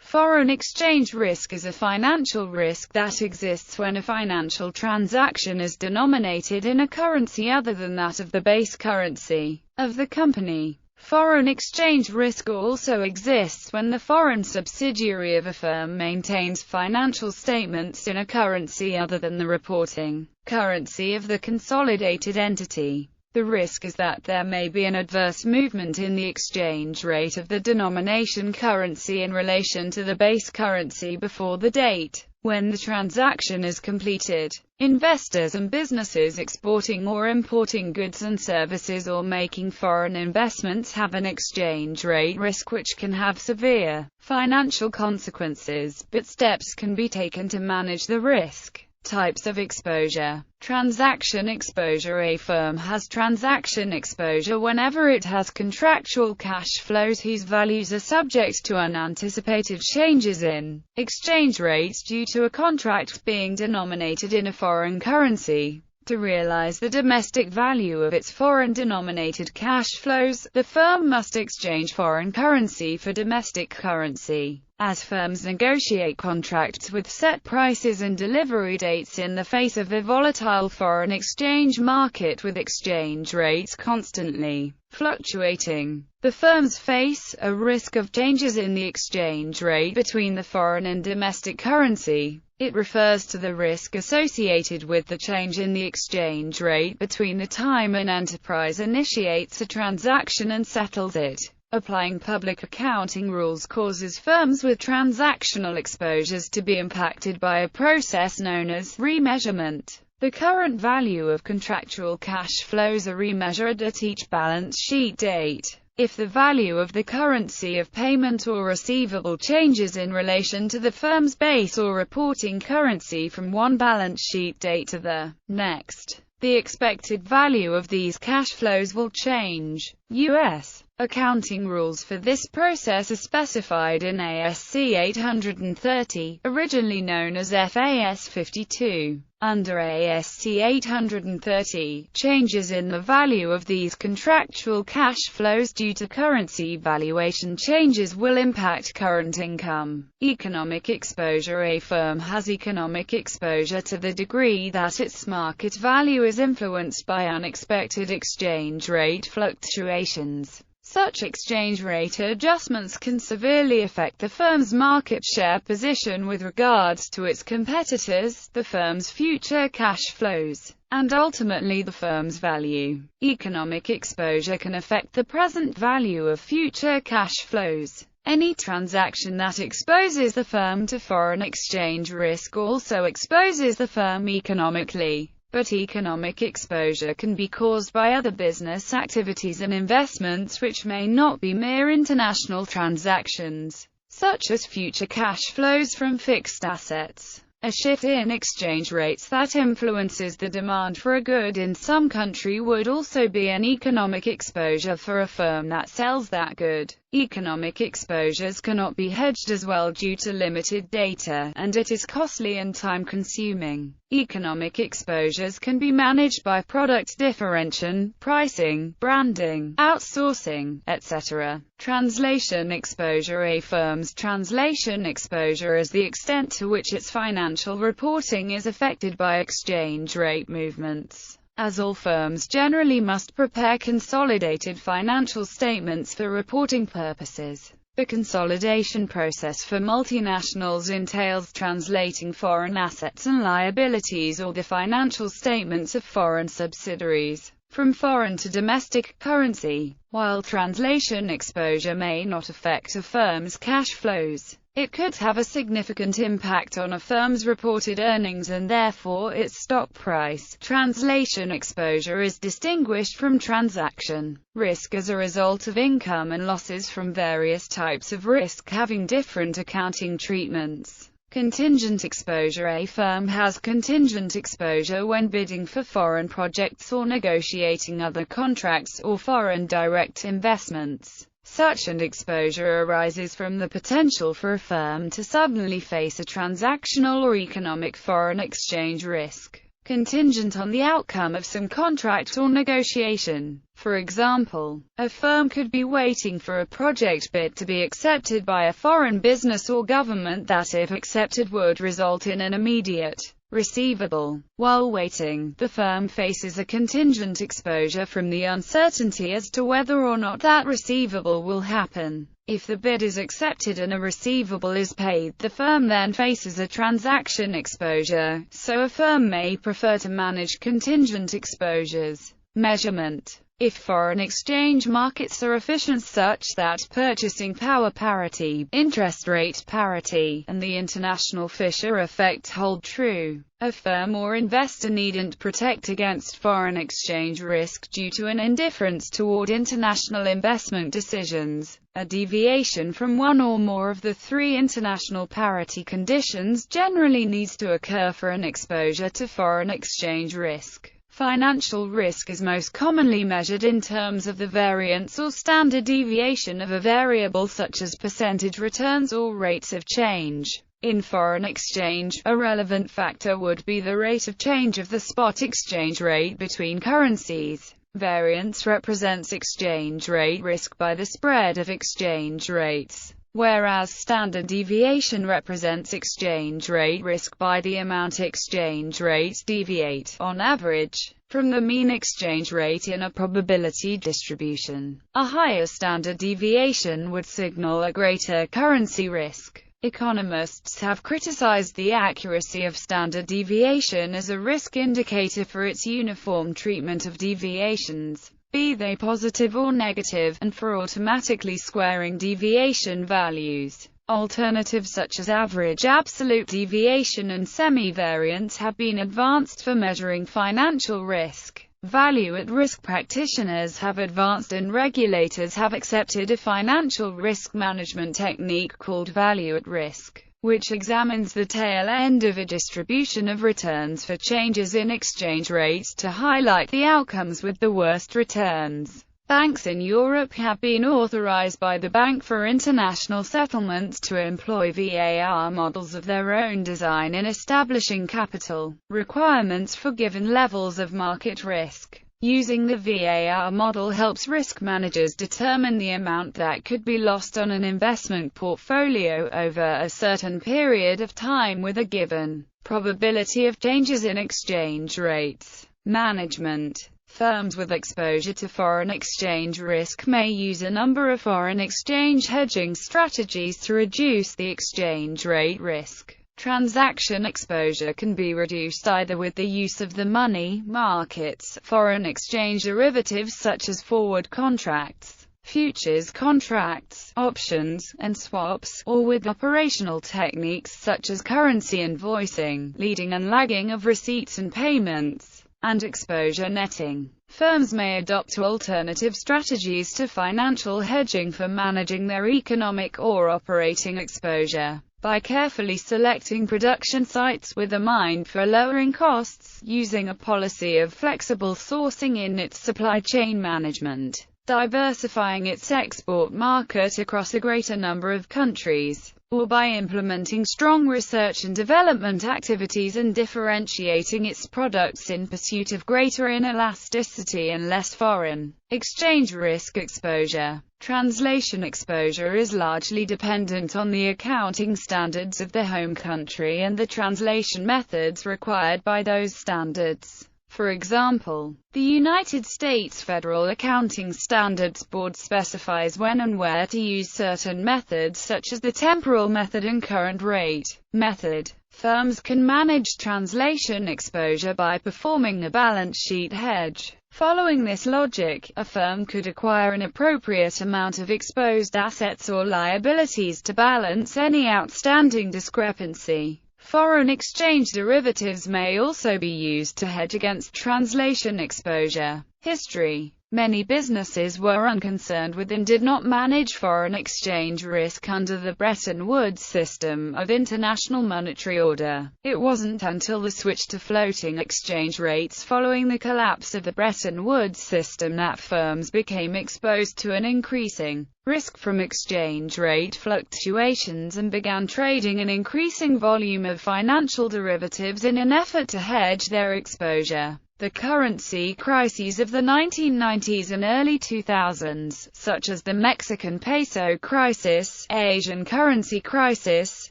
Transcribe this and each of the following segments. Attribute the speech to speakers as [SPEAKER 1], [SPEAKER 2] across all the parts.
[SPEAKER 1] Foreign exchange risk is a financial risk that exists when a financial transaction is denominated in a currency other than that of the base currency of the company. Foreign exchange risk also exists when the foreign subsidiary of a firm maintains financial statements in a currency other than the reporting currency of the consolidated entity. The risk is that there may be an adverse movement in the exchange rate of the denomination currency in relation to the base currency before the date when the transaction is completed. Investors and businesses exporting or importing goods and services or making foreign investments have an exchange rate risk which can have severe financial consequences, but steps can be taken to manage the risk. Types of exposure. Transaction exposure. A firm has transaction exposure whenever it has contractual cash flows whose values are subject to unanticipated changes in exchange rates due to a contract being denominated in a foreign currency. To realize the domestic value of its foreign-denominated cash flows, the firm must exchange foreign currency for domestic currency. As firms negotiate contracts with set prices and delivery dates in the face of a volatile foreign exchange market with exchange rates constantly fluctuating, the firms face a risk of changes in the exchange rate between the foreign and domestic currency. It refers to the risk associated with the change in the exchange rate between the time an enterprise initiates a transaction and settles it. Applying public accounting rules causes firms with transactional exposures to be impacted by a process known as remeasurement. The current value of contractual cash flows are remeasured at each balance sheet date. If the value of the currency of payment or receivable changes in relation to the firm's base or reporting currency from one balance sheet date to the next, the expected value of these cash flows will change. U.S. accounting rules for this process are specified in ASC 830, originally known as FAS 52. Under ASC 830, changes in the value of these contractual cash flows due to currency valuation changes will impact current income. Economic exposure. A firm has economic exposure to the degree that its market value is influenced by unexpected exchange rate fluctuations. Such exchange rate adjustments can severely affect the firm's market share position with regards to its competitors, the firm's future cash flows, and ultimately the firm's value. Economic exposure can affect the present value of future cash flows. Any transaction that exposes the firm to foreign exchange risk also exposes the firm economically. But economic exposure can be caused by other business activities and investments which may not be mere international transactions, such as future cash flows from fixed assets. A shift in exchange rates that influences the demand for a good in some country would also be an economic exposure for a firm that sells that good. Economic exposures cannot be hedged as well due to limited data, and it is costly and time-consuming. Economic exposures can be managed by product differentiation, pricing, branding, outsourcing, etc. Translation exposure. A firm's translation exposure is the extent to which its financial reporting is affected by exchange rate movements. As all firms generally must prepare consolidated financial statements for reporting purposes, the consolidation process for multinationals entails translating foreign assets and liabilities or the financial statements of foreign subsidiaries from foreign to domestic currency. While translation exposure may not affect a firm's cash flows, it could have a significant impact on a firm's reported earnings and therefore its stock price. Translation exposure is distinguished from transaction risk as a result of income and losses from various types of risk having different accounting treatments. Contingent exposure. A firm has contingent exposure when bidding for foreign projects or negotiating other contracts or foreign direct investments. Such an exposure arises from the potential for a firm to suddenly face a transactional or economic foreign exchange risk. contingent on the outcome of some contract or negotiation. For example, a firm could be waiting for a project bid to be accepted by a foreign business or government that, if accepted, would result in an immediate receivable. While waiting, the firm faces a contingent exposure from the uncertainty as to whether or not that receivable will happen. If the bid is accepted and a receivable is paid, the firm then faces a transaction exposure, so a firm may prefer to manage contingent exposures. Measurement. If foreign exchange markets are efficient such that purchasing power parity, interest rate parity, and the international Fisher effect hold true, a firm or investor needn't protect against foreign exchange risk due to an indifference toward international investment decisions. A deviation from one or more of the three international parity conditions generally needs to occur for an exposure to foreign exchange risk. Financial risk is most commonly measured in terms of the variance or standard deviation of a variable such as percentage returns or rates of change. In foreign exchange, a relevant factor would be the rate of change of the spot exchange rate between currencies. Variance represents exchange rate risk by the spread of exchange rates, whereas standard deviation represents exchange rate risk by the amount exchange rates deviate, on average, from the mean exchange rate in a probability distribution. A higher standard deviation would signal a greater currency risk. Economists have criticized the accuracy of standard deviation as a risk indicator for its uniform treatment of deviations, be they positive or negative, and for automatically squaring deviation values. Alternatives such as average absolute deviation and semi-variance have been advanced for measuring financial risk. Value-at-risk practitioners have advanced and regulators have accepted a financial risk management technique called value-at-risk, which examines the tail end of a distribution of returns for changes in exchange rates to highlight the outcomes with the worst returns. Banks in Europe have been authorized by the Bank for International Settlements to employ VAR models of their own design in establishing capital requirements for given levels of market risk. Using the VAR model helps risk managers determine the amount that could be lost on an investment portfolio over a certain period of time with a given probability of changes in exchange rates. Management. Firms with exposure to foreign exchange risk may use a number of foreign exchange hedging strategies to reduce the exchange rate risk. Transaction exposure can be reduced either with the use of the money markets, foreign exchange derivatives such as forward contracts, futures contracts, options, and swaps, or with operational techniques such as currency invoicing, leading and lagging of receipts and payments, and exposure netting. Firms may adopt alternative strategies to financial hedging for managing their economic or operating exposure, by carefully selecting production sites with a mind for lowering costs, using a policy of flexible sourcing in its supply chain management, diversifying its export market across a greater number of countries, or by implementing strong research and development activities and differentiating its products in pursuit of greater inelasticity and less foreign exchange risk exposure. Translation exposure is largely dependent on the accounting standards of the home country and the translation methods required by those standards. For example, the United States Federal Accounting Standards Board specifies when and where to use certain methods such as the temporal method and current rate method. Firms can manage translation exposure by performing a balance sheet hedge. Following this logic, a firm could acquire an appropriate amount of exposed assets or liabilities to balance any outstanding discrepancy. Foreign exchange derivatives may also be used to hedge against translation exposure. History. Many businesses were unconcerned with and did not manage foreign exchange risk under the Bretton Woods system of international monetary order. It wasn't until the switch to floating exchange rates following the collapse of the Bretton Woods system that firms became exposed to an increasing risk from exchange rate fluctuations and began trading an increasing volume of financial derivatives in an effort to hedge their exposure. The currency crises of the 1990s and early 2000s, such as the Mexican peso crisis, Asian currency crisis,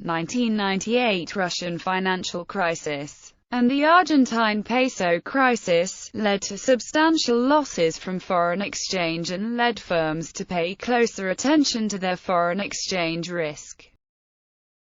[SPEAKER 1] 1998 Russian financial crisis, and the Argentine peso crisis, led to substantial losses from foreign exchange and led firms to pay closer attention to their foreign exchange risk.